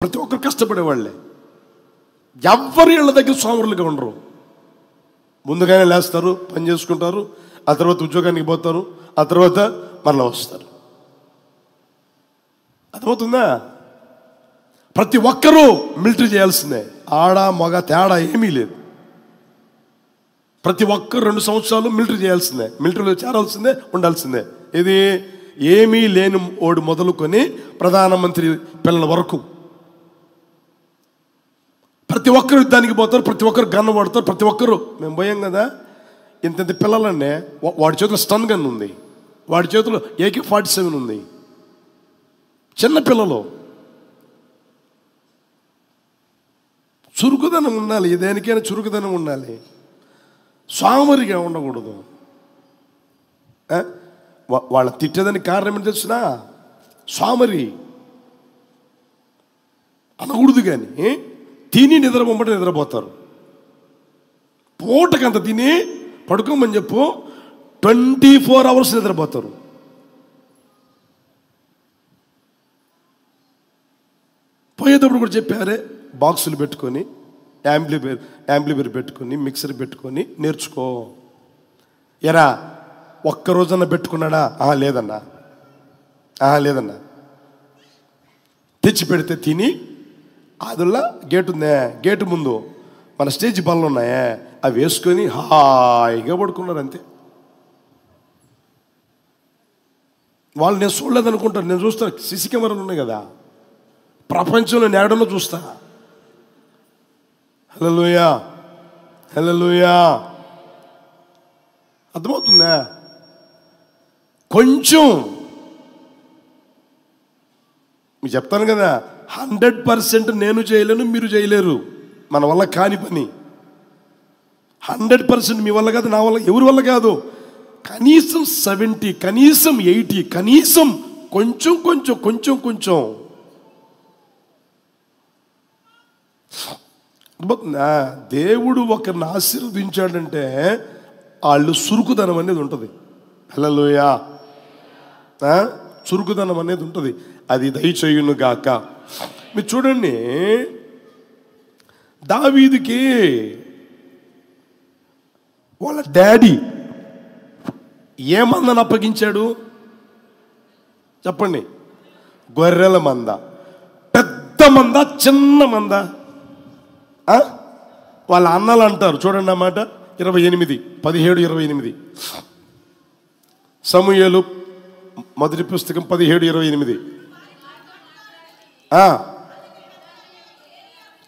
ప్రతి ఒక్కరు కష్టపడేవాళ్ళే. ఎవ్వరు ఇళ్ళ దగ్గర సోమరులుగా ఉండరు. ముందుగానే లేస్తారు, పని చేసుకుంటారు, ఆ తర్వాత ఉద్యోగానికి పోతారు, ఆ తర్వాత మరలా వస్తారు. అర్థమవుతుందా? ప్రతి ఒక్కరూ మిలిటరీ చేయాల్సిందే. ఆడ మగ తేడా ఏమీ లేదు. ప్రతి ఒక్కరు 2 సంవత్సరాలు మిలిటరీ చేయాల్సిందే, మిలిటరీలో చేరాల్సిందే, ఉండాల్సిందే. ఇది ఏమీ లేని ఓడి మొదలుకొని ప్రధానమంత్రి పిల్లల వరకు ప్రతి ఒక్కరు యుద్ధానికి పోతారు, ప్రతి ఒక్కరు గన్ను పడతారు. ప్రతి ఒక్కరు మేము పోయాం కదా, ఇంత పిల్లలనే వాడి చేతిలో స్టన్ గన్ ఉంది, వాడి చేతిలో AK-47 ఉంది. చిన్న పిల్లలు. చురుకుదనం ఉండాలి, దేనికైనా చురుకుదనం ఉండాలి, సోమరిగా ఉండకూడదు. వాళ్ళ తిట్టేదానికి కారణం ఏంటి తెలిసిన? సోమరి అనకూడదు. కానీ తిని నిద్రపోమంటే నిద్రపోతారు. పూటకంత తిని పడుకోమని చెప్పు, 24 అవర్స్ నిద్రపోతారు. పోయేటప్పుడు కూడా చెప్పారే, బాక్సులు పెట్టుకొని యాంప్లిఫైర్ పెట్టుకొని మిక్సర్ పెట్టుకొని నేర్చుకో. ఎరా ఒక్కరోజన్నా పెట్టుకున్నాడా? లేదన్నా. తెచ్చి పెడితే తిని, అదుల్లా గేటు ఉందే, గేటు ముందు మన స్టేజ్ బళ్ళు ఉన్నాయే, అవి వేసుకొని హాయిగా పడుకున్నారు. అంతే. వాళ్ళు నేను చూడలేదనుకుంటారు. నేను చూస్తాను, సిసి కెమెరాలు ఉన్నాయి కదా, ప్రపంచంలో నేడలో చూస్తా. హల్లెలూయా, హల్లెలూయా. అర్థమవుతుందా? కొంచెం మీకు చెప్తాను కదా, 100% నేను చేయలేను, మీరు చేయలేరు. మన వల్ల కాని పని 100% మీ వల్ల కాదు, నా వల్ల, ఎవరి వల్ల కాదు. కనీసం 70, కనీసం 80, కనీసం కొంచెం కొంచెం కొంచెం కొంచెం. దేవుడు ఒకరిని ఆశీర్వదించాడంటే వాళ్ళు చురుకుదనం అనేది ఉంటుంది. హల్లెలూయా. చురుకుదనం అనేది ఉంటుంది. అది దయచేయును గాక. మీరు చూడండి, దావీదుకి వాళ్ళ డాడీ ఏ మందని అప్పగించాడు చెప్పండి? గొర్రెల మంద. పెద్ద మంద, చిన్న మంద? వాళ్ళ అన్నలు అంటారు చూడండి అన్నమాట. 17:28 సమూయేలు మొదటి పుస్తకం 17:28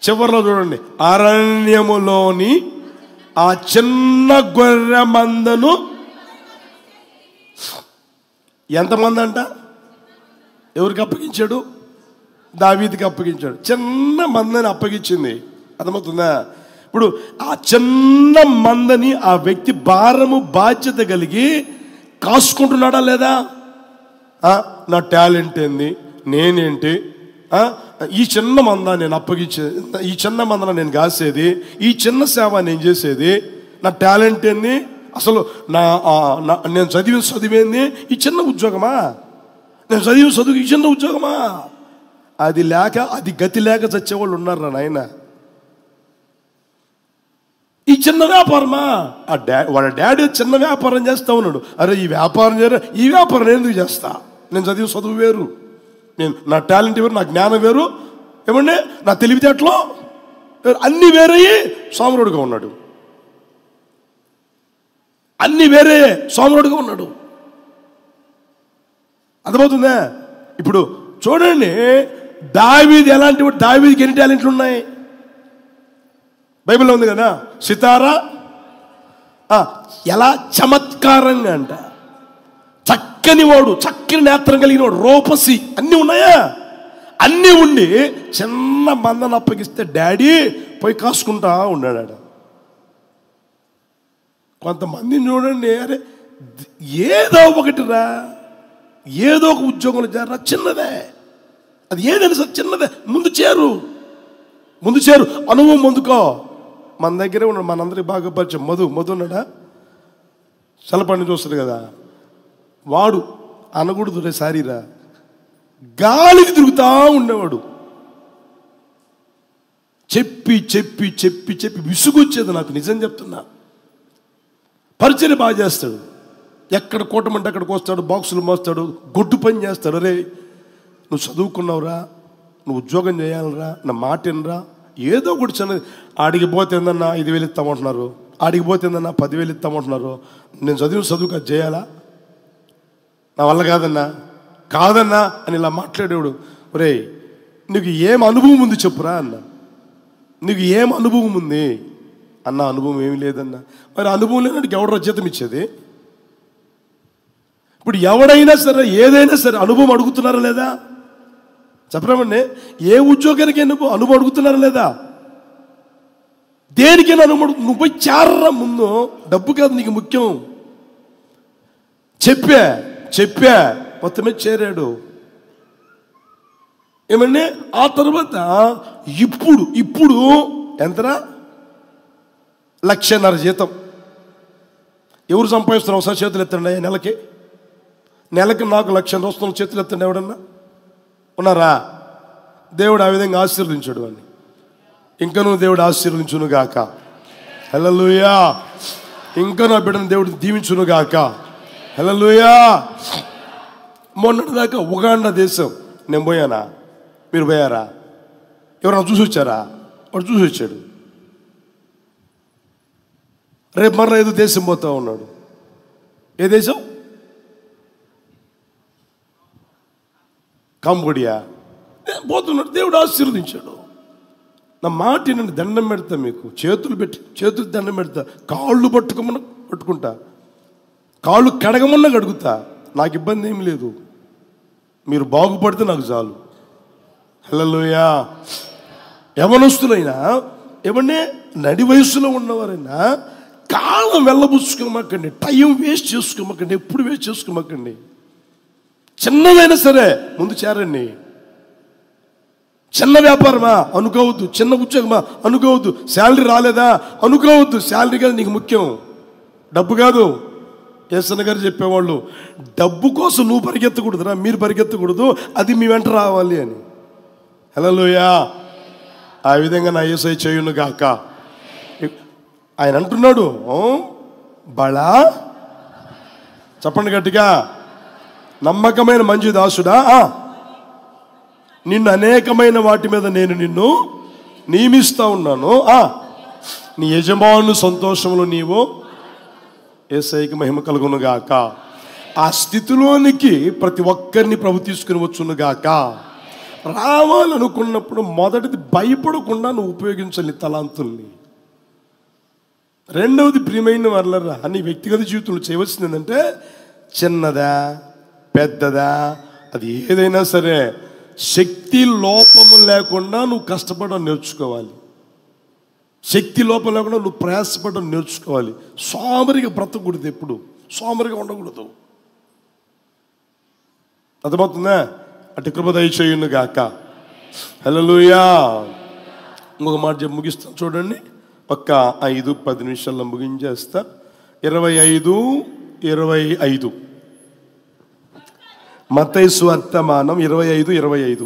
చివరిలో చూడండి. అరణ్యములోని ఆ చిన్న గొర్రె మందను ఎంతమంది అంట? ఎవరికి అప్పగించాడు? దావీదుకి అప్పగించాడు. చిన్న మందని అప్పగించింది. అర్థమవుతుందా? ఇప్పుడు ఆ చిన్న మందని ఆ వ్యక్తి భారము బాధ్యత కలిగి కాసుకుంటున్నాడా లేదా? నా టాలెంట్ ఏంది, నేనేంటి, ఈ చిన్న మంద నేను అప్పగించేది, ఈ చిన్న మందన నేను కాసేది, ఈ చిన్న సేవ నేను చేసేది, నా టాలెంట్ ఏంది, అసలు నేను చదివిన చదివేంది, ఈ చిన్న ఉద్యోగమా, నేను చదివిన చదువు ఈ చిన్న ఉద్యోగమా? అది లేక, అది గతి లేక చచ్చేవాళ్ళు ఉన్నారు రా నాయన. ఈ చిన్న వ్యాపారమా? వాళ్ళ డాడీ చిన్న వ్యాపారం చేస్తా ఉన్నాడు. అరే ఈ వ్యాపారం చేయరా, ఈ వ్యాపారం ఎందుకు చేస్తా? నేను చదివి చదువు వేరు, నా టాలెంట్ వేరు, నా జ్ఞానం వేరు, ఏమండి నా తెలివితేటలో అన్నీ వేరయ్యి సోమరుడుగా ఉన్నాడు. అన్నీ వేరే సోమరుడుగా ఉన్నాడు. అర్థమవుతుందా? ఇప్పుడు చూడండి, దావీదు ఎలాంటి వాడు? దావీదుకి ఎన్ని టాలెంట్లు ఉన్నాయి? బైబిల్లో ఉంది కదా, సితారా ఎలా చమత్కారంగా అంట, చక్కని వాడు, చక్కని నేత్రం కలిగిన వాడు, రూపసి, అన్నీ ఉన్నాయా? అన్నీ ఉండి చిన్న మందను అప్పగిస్తే డాడీ పోయి కాసుకుంటా ఉన్నాడు. కొంతమందిని చూడండి, అరే ఏదో ఒకటిరా, ఏదో ఒక ఉద్యోగంలో చేరరా, చిన్నదే, అది ఏదైనా సరే చిన్నదే, ముందు చేరు, అనుభవం పొందుకో. మన దగ్గరే ఉన్నాడు, మనందరికి బాగా పరిచయం మధు ఉన్నాడా? చల్లపండి చూస్తాడు కదా, వాడు అనకూడదు రే సారీరా, గాలికి తిరుగుతా ఉండేవాడు. చెప్పి చెప్పి చెప్పి చెప్పి విసుగొచ్చేది నాకు, నిజం చెప్తున్నా. పరిచయం బాగా చేస్తాడు, ఎక్కడ కోటమంటే అక్కడికి వస్తాడు, బాక్సులు మోస్తాడు, గొడ్డు పని చేస్తాడు. అరే నువ్వు చదువుకున్నావురా, నువ్వు ఉద్యోగం చేయాలరా, నా మాట వినరా, ఏదో ఒకటి చిన్నది. ఆడికి పోతే ఏందన్నా 5,000 ఇస్తామంటున్నారు, ఆడికి పోతే ఏందన్నా 10,000 ఇస్తామంటున్నారు. నేను చదువుకు అది చేయాలా, నా వల్ల కాదన్నా అని ఇలా మాట్లాడేవాడు. ఒరే నీకు ఏం అనుభవం ఉంది చెప్పురా అన్న, నీకు ఏం అనుభవం ఉంది అన్న? అనుభవం ఏమి లేదన్నా. మరి అనుభవం లేనట్టుకు ఎవడో జీతం ఇచ్చేది? ఇప్పుడు ఎవడైనా సరే ఏదైనా సరే అనుభవం అడుగుతున్నారా లేదా చెప్పరామండి? ఏ ఉద్యోగానికి అనుభవం అడుగుతున్నారా లేదా? దేనికైనా అనుభవం. నువ్వు పోయి చేరరా ముందు, డబ్బు కాదు నీకు ముఖ్యం. చెప్పా మొత్తమే చేరాడు. ఏమండి ఆ తర్వాత ఇప్పుడు ఎంతరా? 1,50,000 జీతం. ఎవరు సంపాదిస్తున్నారు? ఒకసారి చేతులు ఎత్తండి. నెలకి నాకు 1,00,000 వస్తున్న చేతులు ఎత్తండి. ఎవడన్నా ఉన్నారా? దేవుడు ఆ విధంగా ఆశీర్వదించాడు వాడిని. ఇంకనూ దేవుడు ఆశీర్వదించును గాక. హల్లెలూయా. ఇంకా నా బిడ్డను దేవుడు దీవించును గాక. హల్లెలూయా. మొన్నటి దాకా ఉగాండా దేశం నేను పోయానా? మీరు పోయారా? ఎవరన్నా చూసి వచ్చారా? వాడు చూసి వచ్చాడు. రేపు మరలా ఏదో దేశం పోతా ఉన్నాడు. ఏ దేశం? కంబోడియా పోతున్నాడు. దేవుడు ఆశీర్వదించాడు. నా మాట నేను దండం పెడతా, మీకు చేతులు దండం పెడతా, కాళ్ళు పట్టుకుంటా, కాళ్ళు కడగమన్నా కడుగుతా, నాకు ఇబ్బంది ఏమి లేదు. మీరు బాగుపడితే నాకు చాలు. హల్లెలూయా. యవనస్తులైనా ఏమన్నా నడి వయసులో ఉన్నవారైనా కాలం వెళ్ళబుచ్చుకోమకండి, టైం వేస్ట్ చేసుకోమకండి, ఎప్పుడు వేస్ట్ చేసుకోమకండి. చిన్నదైనా సరే ముందు చేరండి. చిన్న వ్యాపారమా అనుకోవద్దు, చిన్న ఉద్యోగమా అనుకోవద్దు, శాలరీ రాలేదా అనుకోవద్దు. శాలరీ కాదు నీకు ముఖ్యం, డబ్బు కాదు. యేసన్న గారు చెప్పేవాళ్ళు, డబ్బు కోసం నువ్వు పరిగెత్తకూడదురా, మీరు పరిగెత్తకూడదు, అది మీ వెంట రావాలి అని. హల్లెలూయా. ఆ విధంగా నా యేసయ్య చేయును గాక. ఆయన అంటున్నాడు, బళా చెప్పండి గట్టిగా, నమ్మకమైన మంచి దాసుడా, నిన్ను అనేకమైన వాటి మీద నేను నిన్ను నియమిస్తా ఉన్నాను. నీ యజమాను సంతోషంలో నీవు యేసయ్యకి మహిమ కలుగును గాక. ఆ స్థితిలోనికి ప్రతి ఒక్కరిని ప్రభు తీసుకుని వచ్చును గాక. రావాలనుకున్నప్పుడు మొదటిది భయపడకుండా నువ్వు ఉపయోగించాలి తలాంతుల్ని. రెండవది ప్రియమైన వాళ్ళరా, నీ వ్యక్తిగత జీవితంలో చేయవలసింది ఏంటంటే, చిన్నదా పెద్దదా అది ఏదైనా సరే శక్తి లోపము లేకుండా నువ్వు కష్టపడడం నేర్చుకోవాలి. శక్తి లోపం లేకుండా నువ్వు ప్రయాసపడడం నేర్చుకోవాలి. సోమరిగా బ్రతకూడదు, ఎప్పుడు సోమరిగా ఉండకూడదు. అర్థమవుతుందా? అటు కృప దయచేయును గాక. హల్లెలూయా. ఇంకొక మాట చెప్పి ముగిస్తాను చూడండి, ఒక్క 5-10 నిమిషాల్లో ముగించేస్తా. 25 మత్తయి సువార్తమానం 25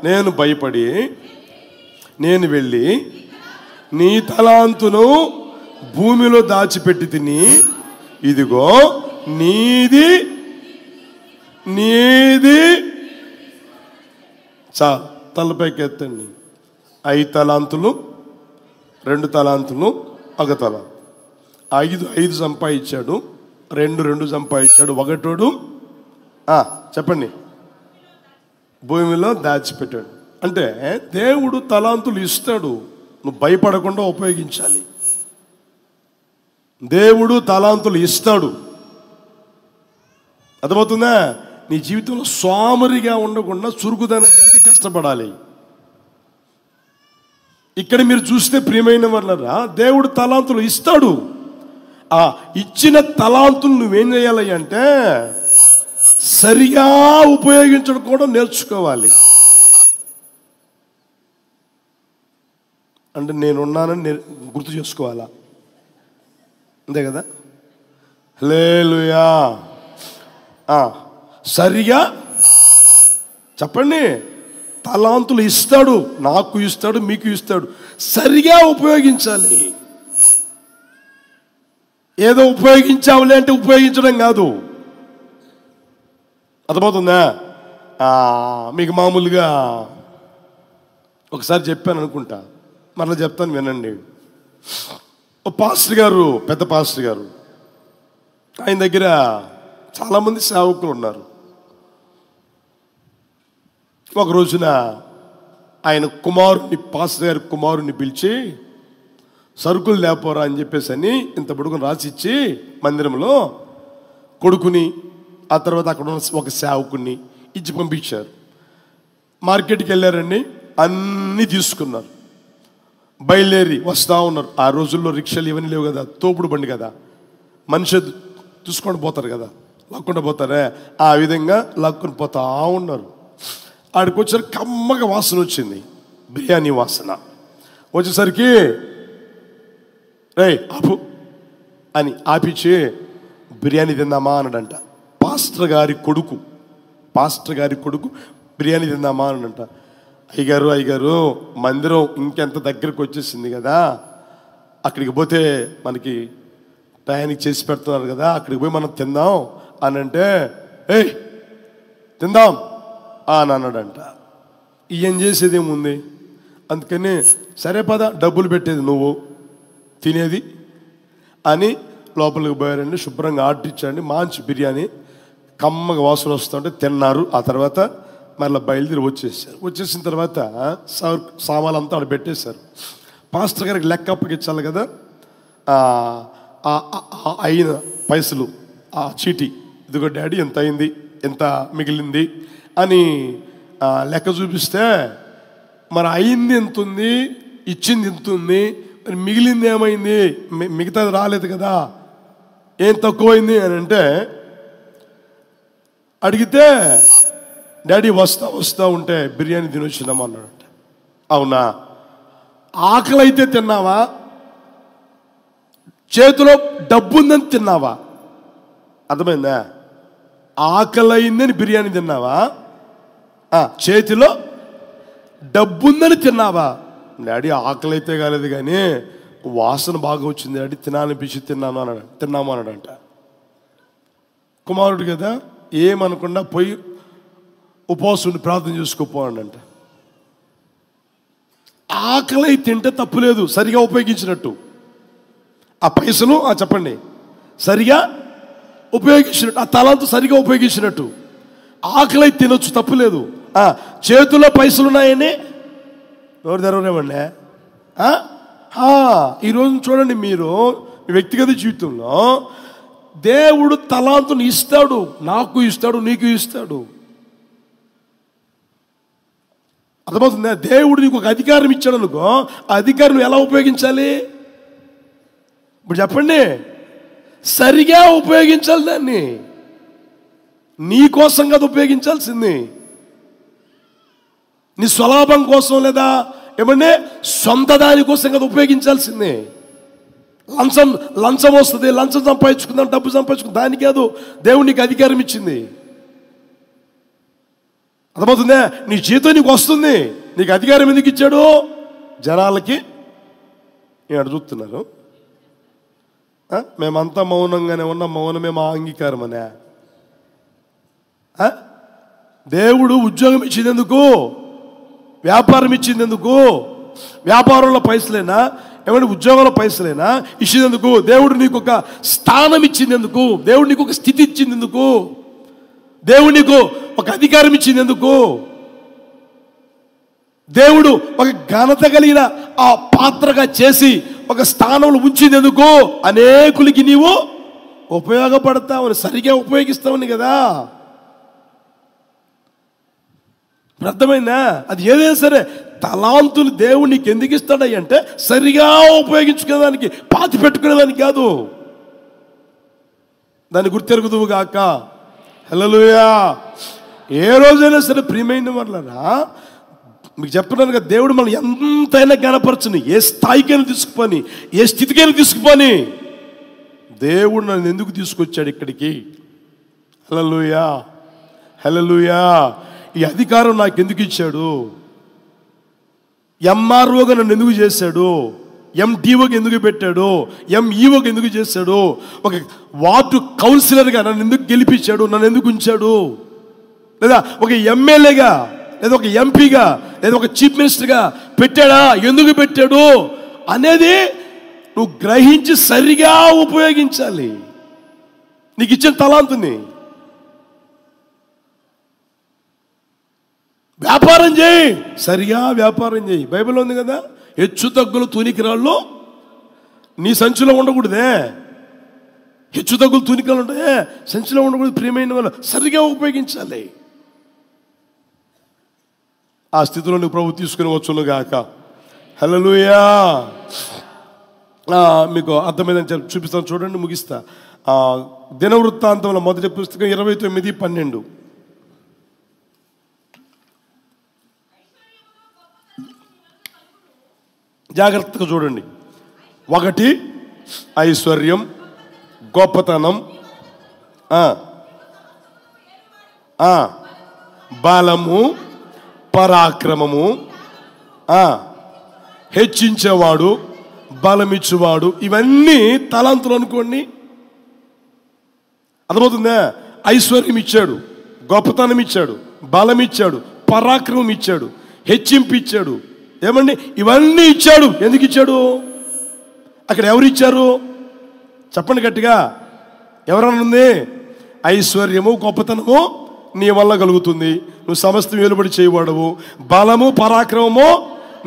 నేను భయపడి నేను వెళ్ళి నీ తలాంతును భూమిలో దాచిపెట్టి తిని, ఇదిగో నీది తలపైకి ఎత్తండి. 5 తలాంతులు, 2 తలాంతులు, 1 తల. 5 సంపాదించాడు, 2 సంపాదించాడు, 1 చెప్పండి భూమిలో దాచిపెట్టాడు. అంటే దేవుడు తలాంతులు ఇస్తాడు, నువ్వు భయపడకుండా ఉపయోగించాలి. దేవుడు తలాంతులు ఇస్తాడు. అర్థమవుతుందా? నీ జీవితంలో సోమరిగా ఉండకుండా చురుకుదనం కలిగి కష్టపడాలి. ఇక్కడ మీరు చూస్తే ప్రియమైన వాళ్ళరా, దేవుడు తలాంతులు ఇస్తాడు. ఆ ఇచ్చిన తలాంతులు నువ్వేం చేయాలి అంటే సరిగా ఉపయోగించడం కూడా నేర్చుకోవాలి. అంటే నేనున్నానని గుర్తు చేసుకోవాలా, అంతే కదా? హల్లెలూయా. సరిగా చెప్పండి, తలాంతులు ఇస్తాడు, నాకు ఇస్తాడు, మీకు ఇస్తాడు. సరిగా ఉపయోగించాలి. ఏదో ఉపయోగించావులే అంటే ఉపయోగించడం కాదు. అర్థమవుతుందా? మీకు మామూలుగా ఒకసారి చెప్పాను అనుకుంటా, మరలా చెప్తాను వినండి. ఓ పాస్టర్ గారు, పెద్ద పాస్టర్ గారు, ఆయన దగ్గర చాలామంది సేవకులు ఉన్నారు. ఒక రోజున ఆయన కుమారుని, పాస్టర్ గారి కుమారుని పిలిచి సరుకులు లేపోరా అని చెప్పేసి అని ఇంత బుడుకుని రాసిచ్చి మందిరంలో కొడుకుని, ఆ తర్వాత అక్కడ ఉన్న ఒక సేవకుని ఇచ్చి పంపించారు. మార్కెట్కి వెళ్ళారండి, అన్నీ తీసుకున్నారు, బయలుదేరి వస్తూ ఉన్నారు. ఆ రోజుల్లో రిక్షాలు ఇవన్నీ లేవు కదా, తోపుడు బండి కదా, మనిషి చూసుకొని పోతారు కదా, లాక్కుండా పోతారే, ఆ విధంగా లాక్కొని పోతా ఉన్నారు. ఆడికి వచ్చేసరికి కమ్మగా వాసన వచ్చింది, బిర్యానీ వాసన వచ్చేసరికి రే ఆపు అని ఆపిచ్చి బిర్యానీ తిందామా అన్నాడంట. పాస్టర్ గారి కొడుకు బిర్యానీ తిందామా అన్నాడంట. అయ్యగారు మందిరం ఇంకెంత దగ్గరకు వచ్చేసింది కదా, అక్కడికి పోతే మనకి టయానికి చేసి పెడుతున్నారు కదా, అక్కడికి పోయి మనం తిందాం అని అంటే, ఏయ్ తిందాం అని అన్నాడంట. ఏం చేసేది ఏముంది, అందుకని సరే పద, డబ్బులు పెట్టేది నువ్వు, తినేది అని లోపలికి పోయారండి. శుభ్రంగా ఆర్డర్ ఇచ్చారండి, మంచి బిర్యానీ, కమ్మగా వాసన వస్తుంటే తిన్నారు. ఆ తర్వాత మళ్ళీ బయలుదేరి వచ్చేసారు. వచ్చేసిన తర్వాత సామాన్లు అంతా ఆడ పెట్టేశారు. పాస్టర్ గారికి లెక్క అప్పగించాలి కదా, అయిన పైసలు, ఆ చీటీ, ఇదిగో డాడీ ఎంత అయింది, ఎంత మిగిలింది అని లెక్క చూపిస్తే, మరి అయింది ఎంత ఉంది, ఇచ్చింది ఎంత ఉంది, మరి మిగిలింది ఏమైంది, మిగతాది రాలేదు కదా, ఏం తక్కువైంది అని అంటే అడిగితే, డాడీ వస్తా ఉంటే బిర్యానీ తినొచ్చినామా అన్నాడంట. అవునా, ఆకలి అయితే తిన్నావా, చేతిలో డబ్బు ఉందని తిన్నావా? అర్థమైందా? ఆకలి అయిందని బిర్యానీ తిన్నావా, చేతిలో డబ్బుందని తిన్నావా? డాడీ ఆకలి అయితే కాలేదు కానీ వాసన బాగా వచ్చింది డాడీ, తినాలనిపించి తిన్నాము అన్నాడంట. కుమారుడు కదా, ఏమనకుండా పోయి ఉపవాసం ప్రార్థన చేసుకోపోవాడంట. ఆకలి తింటే తప్పులేదు, సరిగా ఉపయోగించినట్టు. ఆ పైసలు చెప్పండి సరిగా ఉపయోగించినట్టు, ఆ తలాంతు సరిగా ఉపయోగించినట్టు. ఆకలి తినొచ్చు, తప్పులేదు. చేతుల్లో పైసలు ఉన్నాయని ఎవరు తెరవరేమండి. ఈరోజు చూడండి, మీరు మీ వ్యక్తిగత జీవితంలో దేవుడు తలాంతుని ఇస్తాడు, నాకు ఇస్తాడు, నీకు ఇస్తాడు. అర్థమవుతుందా? దేవుడు నీకు ఒక అధికారం ఇచ్చాడు అనుకో, ఆ అధికారం ఎలా ఉపయోగించాలి? ఇప్పుడు చెప్పండి, సరిగా ఉపయోగించాలి దాన్ని. నీ కోసం కదా ఉపయోగించాల్సింది, నీ స్వలాభం కోసం లేదా ఏమంటే సొంత దానికోసం కదా ఉపయోగించాల్సిందే. లంచం వస్తుంది, లంచం సంపాదించుకుందాం, డబ్బు సంపాదించుకుందాం, దానికి కాదు దేవుడు నీకు అధికారం ఇచ్చింది. అర్థమవుతుందా? నీ జీతం నీకు వస్తుంది, నీకు అధికారం ఎందుకు ఇచ్చాడు? జనాలకి నేను చూస్తున్నారు, మేమంతా మౌనంగానే ఉన్నాం, మౌనమే మా అంగీకారం అనే. దేవుడు ఉద్యోగం ఇచ్చింది ఎందుకు? వ్యాపారం ఇచ్చింది ఎందుకు? వ్యాపారంలో పైసలేనా, ఏమంటే ఉద్యోగంలో పైసలేనా ఇచ్చిందెందుకు? దేవుడు నీకు ఒక స్థానం ఇచ్చిందెందుకు? దేవుడు నీకు ఒక స్థితి ఇచ్చిందెందుకు? దేవుడు నీకు ఒక అధికారం ఇచ్చిందెందుకు? దేవుడు ఒక ఘనత కలిగిన ఆ పాత్రగా చేసి ఒక స్థానంలో ఉంచిందెందుకు? అనేకులకి నీవు ఉపయోగపడతావని, సరిగా ఉపయోగిస్తావని కదా. అర్థమైందా? అది ఏదైనా సరే తలాంతులు దేవుడు నీకు ఎందుకు ఇస్తాడై అంటే సరిగా ఉపయోగించుకునేదానికి, పాతి పెట్టుకునేదానికి కాదు. దాన్ని గుర్తెరుగుదువు గాక. హల్లెలూయా. ఏ రోజైనా సరే ప్రియమైన వాళ్ళరా, మీకు చెప్తున్నాను కదా, దేవుడు మనం ఎంతైనా ఘనపరచుని, ఏ స్థాయికైనా తీసుకుపోని, ఏ స్థితికైనా తీసుకుపోని, దేవుడు నన్ను ఎందుకు తీసుకొచ్చాడు ఇక్కడికి? హల్లెలూయా. హల్లెలూయా. ఈ అధికారం నాకు ఎందుకు ఇచ్చాడు? ఎంఆర్ఓగా నన్ను ఎందుకు చేశాడు? ఎండిఓకి ఎందుకు పెట్టాడు? ఎంఈఓకి ఎందుకు చేశాడు? ఒక వార్డు కౌన్సిలర్గా నన్ను ఎందుకు గెలిపించాడు? నన్ను ఎందుకు ఉంచాడు? లేదా ఒక ఎమ్మెల్యేగా, లేదా ఒక ఎంపీగా, లేదా ఒక చీఫ్ మినిస్టర్గా పెట్టాడా? ఎందుకు పెట్టాడు అనేది నువ్వు గ్రహించి సరిగా ఉపయోగించాలి. నీకు ఇచ్చిన తలాంతుని. వ్యాపారం చేయి, సరిగా వ్యాపారం చేయి. బైబిల్లో ఉంది కదా, హెచ్చు తగ్గులు తూనికిరాళ్ళు నీ సంచిలో ఉండకూడదే. హెచ్చు తగ్గులు తూనికరాలు ఉంటాయే, సంచిలో ఉండకూడదు. ప్రియమైన వాళ్ళు సరిగా ఉపయోగించాలి. ఆ స్థితిలో నువ్వు ప్రభు తీసుకుని వచ్చును గాక. హల్లెలూయా. మీకు అర్థమైందని చూపిస్తాను, చూడండి, ముగిస్తా. దినవృత్తాంతంలో మొదటి పుస్తకం 29:12. జాగ్రత్తగా చూడండి. 1 ఐశ్వర్యం, గొప్పతనం, బలము, పరాక్రమము, హెచ్చించేవాడు, బలమిచ్చేవాడు. ఇవన్నీ తలాంతులు అనుకోండి. అర్థమవుతుందా? ఐశ్వర్యం ఇచ్చాడు, గొప్పతనం ఇచ్చాడు, బలం ఇచ్చాడు, పరాక్రమం ఇచ్చాడు, హెచ్చింపు ఇచ్చాడు. ఏమండి, ఇవన్నీ ఇచ్చాడు. ఎందుకు ఇచ్చాడు? అక్కడ ఎవరు ఇచ్చారు? చెప్పండి గట్టిగా. ఎవరనుంది? ఐశ్వర్యము, గొప్పతనము నీ వల్ల కలుగుతుంది, నువ్వు సమస్తం వెలుబడి చేయబడవు. బలము, పరాక్రమము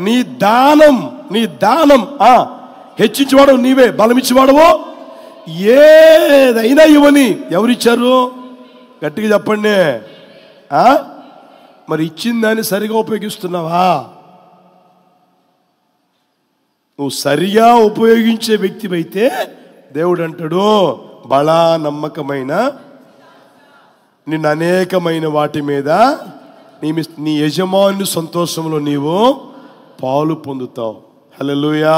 నీ దానం. నీ దానం. హెచ్చించేవాడవు నీవే, బలమిచ్చేవాడవు. ఏదైనా ఇవ్వని ఎవరిచ్చారు? గట్టిగా చెప్పండి. మరి ఇచ్చిన దాన్ని సరిగా ఉపయోగిస్తున్నావా? నువ్వు సరిగా ఉపయోగించే వ్యక్తివైతే దేవుడు అంటాడు, బలా నమ్మకమైన నిన్ను అనేకమైన వాటి మీద నీ యజమాని సంతోషంలో నీవు పాలు పొందుతావు. హల్లెలూయా.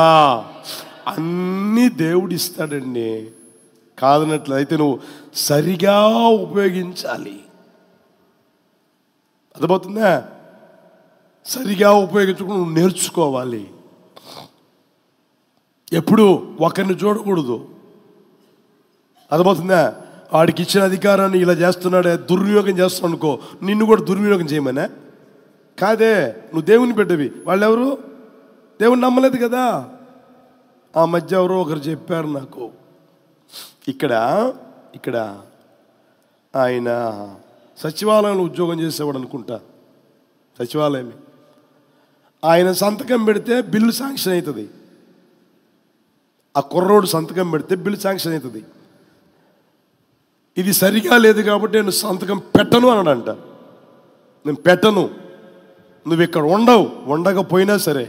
అన్నీ దేవుడు ఇస్తాడండి. కాదనట్లయితే నువ్వు సరిగా ఉపయోగించాలి. అర్థమవుతుందా? సరిగా ఉపయోగించుకుని నువ్వు నేర్చుకోవాలి. ఎప్పుడు ఒకరిని చూడకూడదు. అర్థమవుతుందా? వాడికి ఇచ్చిన అధికారాన్ని ఇలా చేస్తున్నాడే, దుర్వినియోగం చేస్తున్నావు అనుకో, నిన్ను కూడా దుర్వినియోగం చేయమనే కాదే. నువ్వు దేవుని బిడ్డవి. వాళ్ళు ఎవరు? దేవుని నమ్మలేదు కదా. ఆ మధ్య ఎవరో ఒకరు చెప్పారు నాకు, ఇక్కడ ఆయన సచివాలయంలో ఉద్యోగం చేసేవాడు అనుకుంటా, సచివాలయమే. ఆయన సంతకం పెడితే బిల్లు శాంక్షన్ అవుతుంది. ఆ కుర్రోడు సంతకం పెడితే బిల్లు శాంక్షన్ అవుతుంది. ఇది సరిగా లేదు కాబట్టి నేను సంతకం పెట్టను అన్నాడంట. నేను పెట్టను, నువ్వు ఇక్కడ ఉండకపోయినా సరే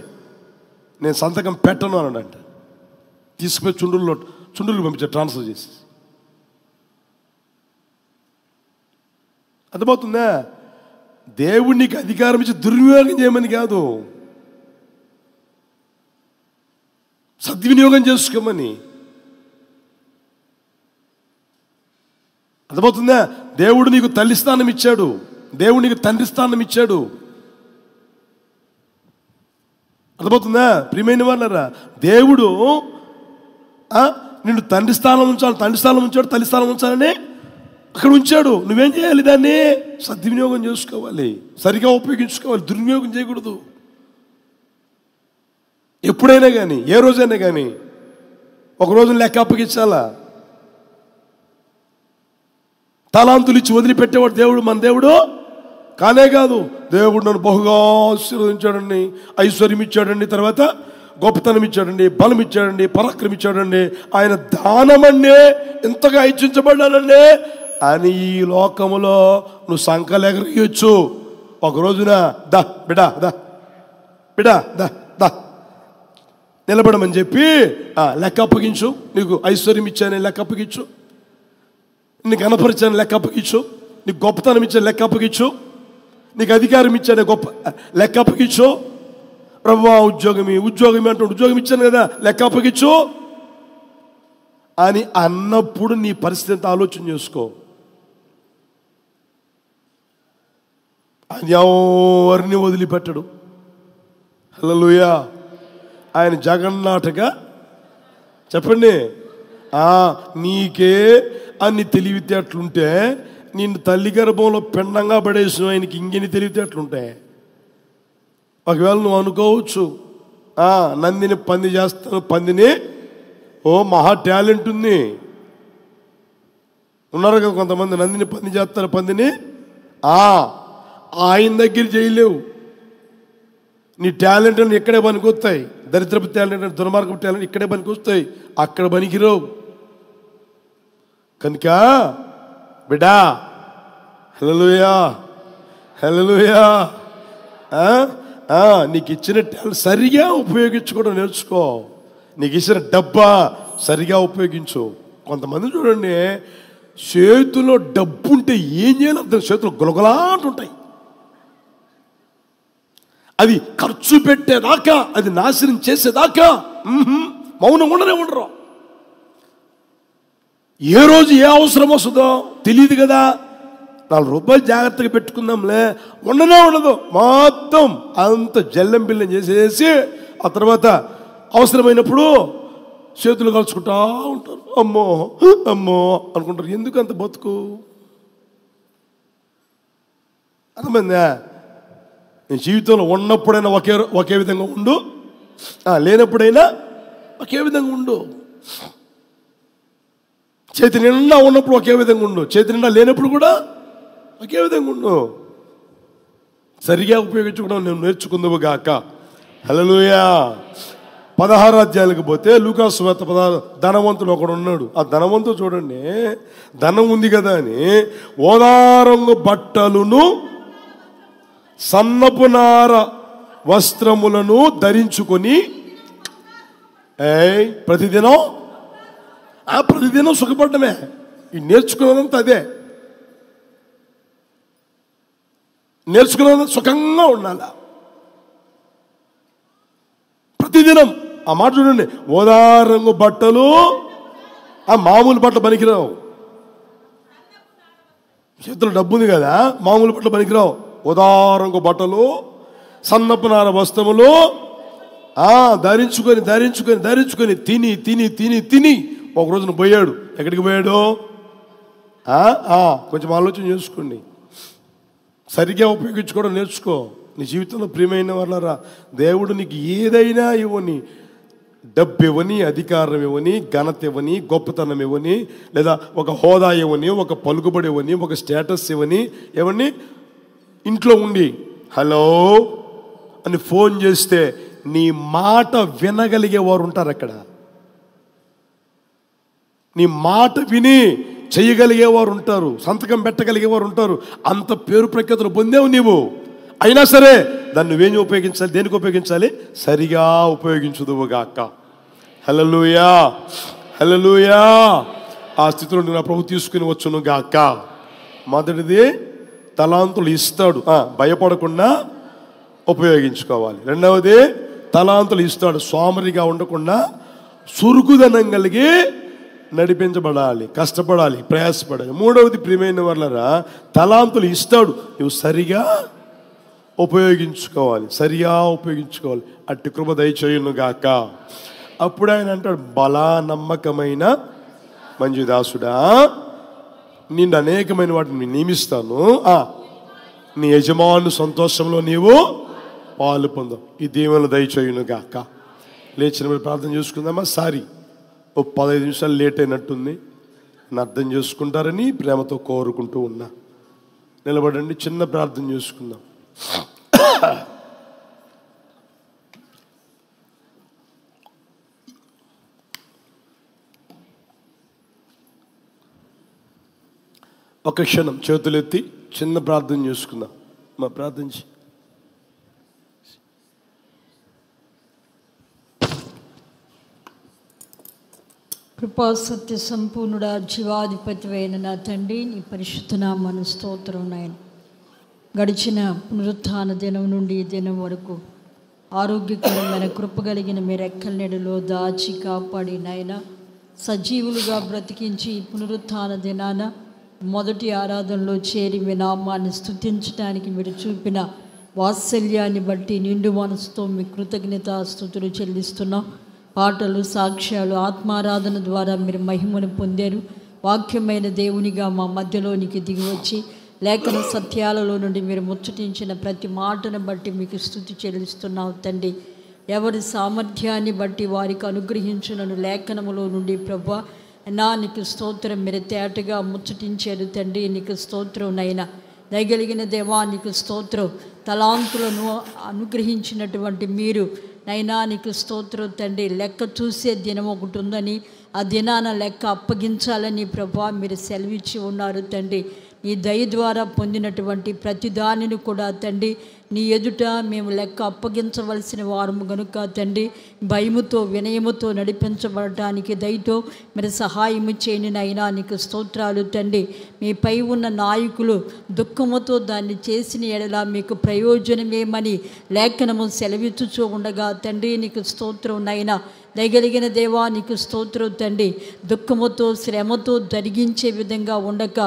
నేను సంతకం పెట్టను అన్నాడంట. తీసుకుపోయి చుండులు పంపించాడు ట్రాన్స్ఫర్ చేసి. అర్థమవుతుందా? దేవుడు నీకు అధికారం ఇచ్చి దుర్వినియోగం చేయమని కాదు, సద్వినియోగం చేసుకోమని. అర్థమవుతుందా? దేవుడు నీకు తల్లి స్థానం ఇచ్చాడు, దేవుడు నీకు తండ్రి స్థానం ఇచ్చాడు. అర్థమవుతుందా? ప్రియమైన వాళ్ళరా, దేవుడు నిన్ను తండ్రి స్థానం ఉంచాలి, తండ్రి స్థానం ఉంచాడు, తల్లి స్థానం ఉంచాలని అక్కడ ఉంచాడు. నువ్వేం చేయాలి? దాన్ని సద్వినియోగం చేసుకోవాలి, సరిగా ఉపయోగించుకోవాలి, దుర్వినియోగం చేయకూడదు. ఎప్పుడైనా కానీ, ఏ రోజైనా కానీ ఒక రోజున లెక్క అప్పగించాలా? తలాంతులు ఇచ్చి వదిలిపెట్టేవాడు దేవుడు మన దేవుడు కానే కాదు. దేవుడు నన్ను బహుగా ఆశీర్వదించాడండి, ఐశ్వర్యం ఇచ్చాడండి, తర్వాత గొప్పతనం ఇచ్చాడండి, బలం ఇచ్చాడండి, పరాక్రమం ఇచ్చాడండి, ఆయన దానమండి, ఎంతగా హెచ్చించబడ్డాడండి అని ఈ లోకములో నువ్వు సంకలు ఎగరేయొచ్చు. ఒక రోజున బిడా నిలబడమని చెప్పి లెక్క అప్పగించు. నీకు ఐశ్వర్యం ఇచ్చానే లెక్క అప్పగించు, నీకు అనపరిచాను లెక్క అప్పగించు, నీకు గొప్పతనం ఇచ్చాను లెక్క అప్పగించు, నీకు అధికారం ఇచ్చానే గొప్ప లెక్క అప్పగించు. ప్రభువా ఉద్యోగం అంటూ ఉద్యోగం ఇచ్చాను కదా లెక్క అప్పగించు అని అన్నప్పుడు నీ పరిస్థితి ఆలోచన చేసుకో. ఆయన ఎవరిని వదిలిపెట్టడు. హల్లెలూయా. ఆయన జగన్నాటగా చెప్పండి. నీకే అన్ని తెలివితేటలుంటే నిన్ను తల్లి గర్భంలో పిండంగా పడేసిన ఆయనకి ఇంకెన్ని తెలివితేటలుంటాయి. ఒకవేళ నువ్వు అనుకోవచ్చు, నందిని పంది చేస్తాను, పందిని మహా టాలెంట్ ఉంది. ఉన్నారు కదా కొంతమంది, నందిని పంది చేస్తారు, పందిని ఆయన దగ్గర చేయలేవు. నీ టాలెంట్ అని ఇక్కడే పనికొస్తాయి. దరిద్రపు టాలెంట్, దుర్మార్గపు టాలెంట్ ఇక్కడే పనికొస్తాయి, అక్కడ పనికిరావు. కనుక బిడ్డా, హల్లెలూయా హల్లెలూయా, నీకు ఇచ్చిన టాలెంట్ సరిగా ఉపయోగించుకోవడం నేర్చుకో. నీకు ఇచ్చిన డబ్బా సరిగా ఉపయోగించు. కొంతమంది చూడండి, చేతిలో డబ్బు ఉంటే ఏం చేయాలి అర్థం, చేతులు గులగులాంటుంటాయి. అది ఖర్చు పెట్టేదాకా, అది నాశనం చేసేదాకా మౌనంగా ఉండరు. ఏ రోజు ఏ అవసరం వస్తుందో తెలియదు కదా. 4 రూపాయలు జాగ్రత్తగా పెట్టుకుందాంలే, ఉండదు. మొత్తం అంత జల్లెం బిల్లం చేసేసి ఆ తర్వాత అవసరమైనప్పుడు చేతులు కలుసుకుంటా ఉంటారు. అమ్మో అమ్మో అనుకుంటారు. ఎందుకు అంత బతుకు? అర్థమైందా? నీ జీవితంలో ఉన్నప్పుడైనా ఒకే విధంగా ఉండు, లేనప్పుడైనా ఒకే విధంగా ఉండు. చేతి నిండా ఉన్నప్పుడు ఒకే విధంగా ఉండు, చేతి నిండా లేనప్పుడు కూడా ఒకే విధంగా ఉండు. సరిగా ఉపయోగించుకోవడం నేను నేర్చుకుందువు గాక. హల్లెలూయా. 16 అధ్యాయాలకు పోతే లూకాసు సువార్త 16, ధనవంతుడు ఒకడు ఉన్నాడు. ఆ ధనవంతుడు చూడండి, ధనం ఉంది కదా అని ఓదారంగు బట్టలును సన్నపు నార వస్త్రములను ధరించుకొని ప్రతిదినం సుఖపడ్డమే. ఈ నేర్చుకున్నదంతా అదే. నేర్చుకున్నదంతా సుఖంగా ఉండాలి ప్రతిదినం. ఆ మాట చూడండి, ఓదారంగు బట్టలు, మామూలు బట్టలు పనికిరావు. చేతులు డబ్బు ఉంది కదా, మామూలు బట్టలు పనికిరావు. ఉదారంగు బట్టలు, సన్నపు నార వస్త్రములు ధరించుకొని ధరించుకొని ధరించుకొని తిని తిని తిని తిని ఒక రోజున పోయాడు. ఎక్కడికి పోయాడు? కొంచెం ఆలోచన చేసుకోండి. సరిగ్గా ఉపయోగించుకోవడం నేర్చుకో. నీ జీవితంలో ప్రియమైన వాళ్ళరా, దేవుడు నీకు ఏదైనా ఇవ్వని, డబ్బు ఇవ్వని, అధికారం ఇవ్వని, ఘనత ఇవ్వని, గొప్పతనం ఇవ్వని, లేదా ఒక హోదా ఇవ్వని, ఒక పలుకుబడి ఇవ్వని, ఒక స్టేటస్ ఇవ్వని, ఇవ్వని, ఇంట్లో ఉండి హలో అని ఫోన్ చేస్తే నీ మాట వినగలిగే వారు ఉంటారు అక్కడ. నీ మాట విని చేయగలిగేవారు ఉంటారు, సంతకం పెట్టగలిగేవారు ఉంటారు. అంత పేరు ప్రఖ్యాతులు పొందేవు నీవు. అయినా సరే దాన్ని నువ్వేం ఉపయోగించాలి? దేనికి ఉపయోగించాలి? సరిగా ఉపయోగించుదువుగాక. హల్లెలూయా హల్లెలూయా. ఆ స్థితిలో నా ప్రభు తీసుకుని వచ్చును గాక. మొదటిది తలాంతులు ఇస్తాడు, భయపడకుండా ఉపయోగించుకోవాలి. రెండవది తలాంతులు ఇస్తాడు, సోమరిగా ఉండకుండా చురుకుదనం కలిగి నడిపించబడాలి, కష్టపడాలి, ప్రయాసపడాలి. మూడవది ప్రియమైన వాళ్ళరా, తలాంతులు ఇస్తాడు, నువ్వు సరిగా ఉపయోగించుకోవాలి, సరిగా ఉపయోగించుకోవాలి. అట్టి కృప దయచేయును గాక. అప్పుడు ఆయన అంటాడు, బలా నమ్మకమైన మంచి దాసుడా, నిన్ను అనేకమైన వాటిని నియమిస్తాను, నీ యజమాను సంతోషంలో నీవు పాలు పొందావు. ఈ దీవెనలు దయచేయును గాక. లేచిన ప్రార్థన చేసుకుందామా? సారీ, 15 నిమిషాలు లేట్ అయినట్టుంది, నన్ను అర్థం చేసుకుంటారని ప్రేమతో కోరుకుంటూ ఉన్నా. నిలబడండి, చిన్న ప్రార్థన చేసుకుందాం. ఒక క్షణం చేతులెత్తి చిన్న ప్రార్థన చేసుకుందాం. మా ప్రార్థించి కృపా సత్య సంపూర్ణుడా, జీవాధిపతి అయిన నా తండ్రి, నీ పరిశుద్ధ నామమునకు స్తోత్రం నాయన. గడిచిన పునరుత్థాన దినం నుండి ఈ దినం వరకు ఆరోగ్యకరమైన కృప కలిగిన మీ రెక్కల నీడలో దాచి కాపాడి నాయన, సజీవులుగా బ్రతికించి పునరుత్థాన దినాన మొదటి ఆరాధనలో చేరి మీ నామాన్ని స్తుతించడానికి మీరు చూపిన వాత్సల్యాన్ని బట్టి నిండు మనసుతో మీ కృతజ్ఞతాస్తుతులు చెల్లిస్తున్నాం. పాటలు, సాక్ష్యాలు, ఆత్మారాధన ద్వారా మీరు మహిమను పొందారు. వాక్యమైన దేవునిగా మా మధ్యలోనికి దిగివచ్చి లేఖన సత్యాలలో నుండి మీరు ముచ్చటించిన ప్రతి మాటను బట్టి మీకు స్తుతి చెల్లిస్తున్నాం తండ్రి. ఎవరి సామర్థ్యాన్ని బట్టి వారికి అనుగ్రహించునను లేఖనములో నుండి ప్రభా నీకు స్తోత్రం. మీరు తేటగా ముచ్చటించారు తండ్రి, నీకు స్తోత్రం నైనా. దయగలిగిన దేవా నీకు స్తోత్రం. తలాంతులను అనుగ్రహించినటువంటి మీరు నైనా నీకు స్తోత్రం తండ్రి. లెక్క చూసే దినం ఒకటి ఉందని, ఆ దినాన లెక్క అప్పగించాలని ప్రభా మీరు సెలవిచ్చి ఉన్నారు తండ్రి. నీ దయ ద్వారా పొందినటువంటి ప్రతి దానిని కూడా తండ్రి నీ ఎదుట మేము లెక్క అప్పగించవలసిన వారము గనుక తండ్రి భయముతో వినయముతో నడిపించబడటానికి దయతో మీరు సహాయము చేయని నైనా నీకు స్తోత్రాలు తండ్రి. మీపై ఉన్న నాయకులు దుఃఖముతో దాన్ని చేసిన ఎడల మీకు ప్రయోజనమేమని లేఖనము సెలవిచ్చుచూ ఉండగా తండ్రి నీకు స్తోత్రం నైనా. దయగలిగిన దేవా నీకు స్తోత్రం తండ్రి. దుఃఖముతో శ్రమతో జరిగించే విధంగా ఉండక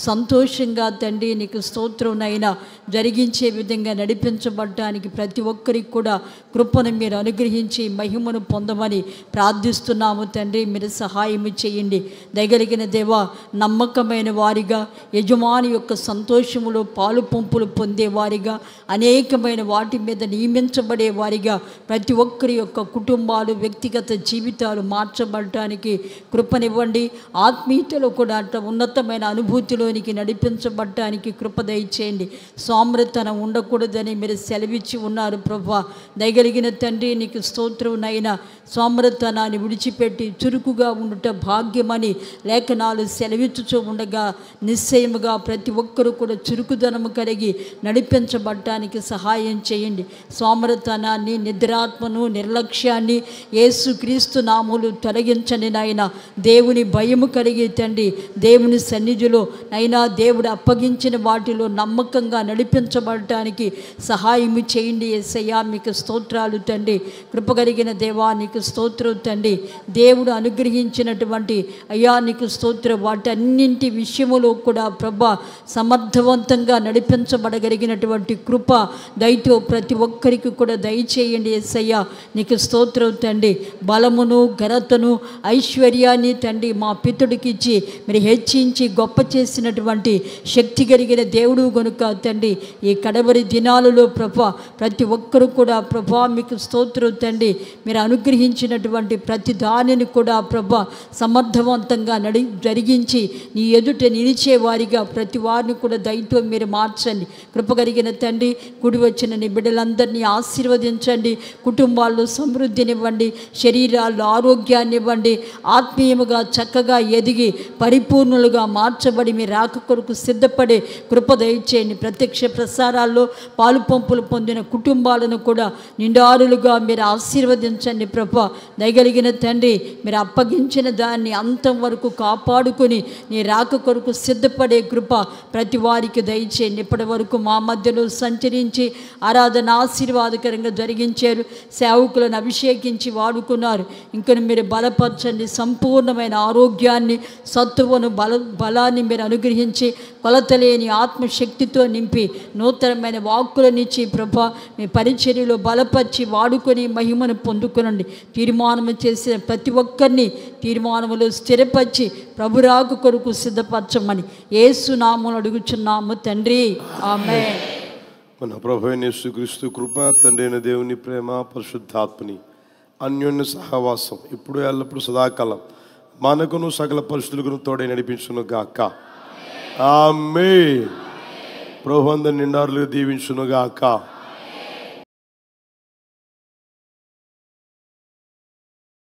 సంతోషంగా తండ్రి నీకు స్తోత్రం నైనా జరిగించే విధంగా నడిపించబడటానికి ప్రతి ఒక్కరికి కూడా కృపను మీరు అనుగ్రహించి మహిమను పొందమని ప్రార్థిస్తున్నాము తండ్రి. మీరు సహాయము చేయండి. దయగలిగిన దేవా నమ్మకమైన వారిగా యజమాని యొక్క సంతోషములో పాలు పంపులు పొందేవారిగా అనేకమైన వాటి మీద నియమించబడే వారిగా ప్రతి ఒక్కరి యొక్క కుటుంబాలు వ్యక్తిగత జీవితాలు మార్చబడటానికి కృపనివ్వండి. ఆత్మీయతలో కూడా ఉన్నతమైన అనుభూతిలోనికి నడిపించబడటానికి కృప దయచేయండి. సోమరితనం ఉండకూడదని మీరు సెలవిచ్చి ఉన్నారు ప్రభా. దయగలిగిన తండ్రి నీకు స్తోత్రం నైనా. సోమరితనాన్ని విడిచిపెట్టి చురుకుగా ఉండుట భాగ్యమని లేఖనాలు సెలవిచ్చుచూ ఉండగా నిశ్చయముగా ప్రతి ఒక్కరూ కూడా చురుకుదనము కలిగి నడిపించబడటానికి సహాయం చేయండి. సోమరితనాన్ని, నిద్రాత్మను, నిర్లక్ష్యాన్ని యేసుక్రీస్తు నామములు తొలగించండి నాయన. దేవుని భయము కలిగి తండ్రి దేవుని సన్నిధిలో నైనా దేవుడు అప్పగించిన వాటిలో నమ్మకంగా నడిపించబడటానికి సహాయము చేయండి. యేసయ్యా మీకు స్తోత్రాలు తండ్రి. కృపగలిగిన దేవా నీకు స్తోత్రం తండ్రి. దేవుడు అనుగ్రహించినటువంటి అయ్యా నీకు స్తోత్రం. వాటన్నింటి విషయములో కూడా ప్రభా సమర్థవంతంగా నడిపించబడగలిగినటువంటి కృప దయతో ప్రతి ఒక్కరికి కూడా దయచేయండి. యేసయ్యా నీకు స్తోత్రం తండ్రి. బలమును, ఘనతను, ఐశ్వర్యాన్ని తండ్రి మా పితుడికి ఇచ్చి మీరు హెచ్చించి గొప్ప చేసినటువంటి శక్తి కలిగిన దేవుడు గనుక తండ్రి ఈ కడవరి దినాలలో ప్రభా ప్రతి ఒక్కరూ కూడా ప్రభా మీకు స్తోత్రం తండ్రి. మీరు అనుగ్రహించినటువంటి ప్రతి దానిని కూడా ప్రభా సమర్థవంతంగా జరిగించి నీ ఎదుట నిలిచే వారిగా ప్రతి వారిని కూడా దయతో మీరు మార్చండి. కృపగలిగిన తండ్రి కూడి వచ్చిన నీ బిడ్డలందరినీ ఆశీర్వదించండి. కుటుంబాల్లో సమృద్ధినివ్వండి, శరీరాల్లో ఆరోగ్యాన్ని ఇవ్వండి. ఆత్మీయముగా చక్కగా ఎదిగి పరిపూర్ణులుగా మార్చబడి మీ రాక కొరకు సిద్ధపడే కృప దయచేయండి. ప్రత్యక్ష ప్రసారాల్లో పాలు పంపులు పొందిన కుటుంబాలను కూడా నిండారులుగా మీరు ఆశీర్వదించండి ప్రభా. దయగలిగిన తండ్రి మీరు అప్పగించిన దాన్ని అంతం వరకు కాపాడుకొని నీ రాక కొరకు సిద్ధపడే కృప ప్రతి వారికి దయచేయండి. ఇప్పటి వరకు మా మధ్యలో సంచరించి ఆరాధన ఆశీర్వాదకరంగా జరిగించారు. సేవకులను అభిషేకించి వాడుకున్నారు. ఇంకను మీరు బలపరచండి. సంపూర్ణమైన ఆరోగ్యాన్ని, సత్తువను, బలాన్ని మీరు అనుగ్రహించి కొలతలేని ఆత్మశక్తితో నింపి నూతనమైన వాక్కులనిచ్చి ప్రభా మీ పరిచర్యలో బలపరిచి వాడుకొని మహిమను పొందుకునండి. తీర్మానము చేసిన ప్రతి ఒక్కరిని తీర్మానములో స్థిరపరిచి ప్రభురాకు కొరకు సిద్ధపరచమని యేసు నామములో అడుగుచున్నాము తండ్రి. ఆమేన్. మన ప్రభువైన యేసుక్రీస్తు కృప, తండ్రి అయిన దేవుని ప్రేమ, పరిశుద్ధాత్మని అన్యోన్య సహవాసం ఇప్పుడు ఎల్లప్పుడు సదాకాలం మనకును సకల పరిస్థితులకు తోడై నడిపించును గాక. ఆమేన్. ప్రభువు అందరిని నిండారులుగా దీవించును గాక.